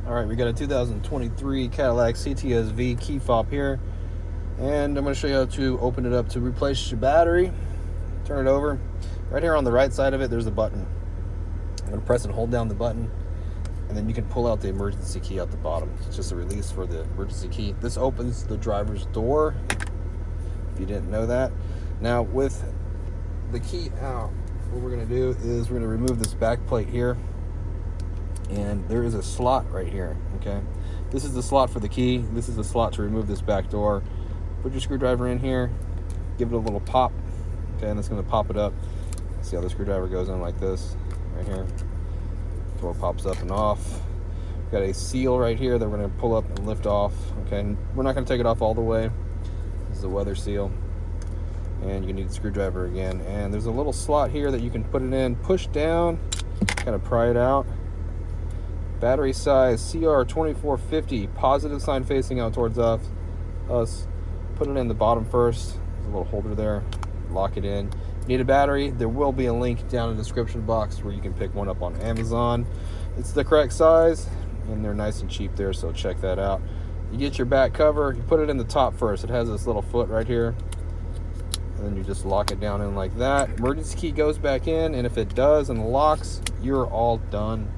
All right, we got a 2023 Cadillac CT5-V key fob here, and I'm going to show you how to open it up to replace your battery. Turn it over. Right here on the right side of it, there's a button. I'm going to press and hold down the button, and then you can pull out the emergency key out the bottom. It's just a release for the emergency key. This opens the driver's door, if you didn't know that. Now, with the key out, what we're going to do is we're going to remove this back plate here. And there is a slot right here, okay? This is the slot for the key. This is the slot to remove this back door. Put your screwdriver in here, give it a little pop, okay, and it's gonna pop it up. See how the screwdriver goes in like this, right here. Door pops up and off. We've got a seal right here that we're gonna pull up and lift off, okay? And we're not gonna take it off all the way. This is a weather seal. And you need the screwdriver again. And there's a little slot here that you can put it in, push down, kind of pry it out. Battery size CR2450, positive sign facing out towards us. Put it in the bottom first. There's a little holder there. Lock it in. Need a battery? There will be a link down in the description box where you can pick one up on Amazon. It's the correct size, and they're nice and cheap there, so check that out. You get your back cover. You put it in the top first. It has this little foot right here. And then you just lock it down in like that. Emergency key goes back in, and if it does and locks, you're all done.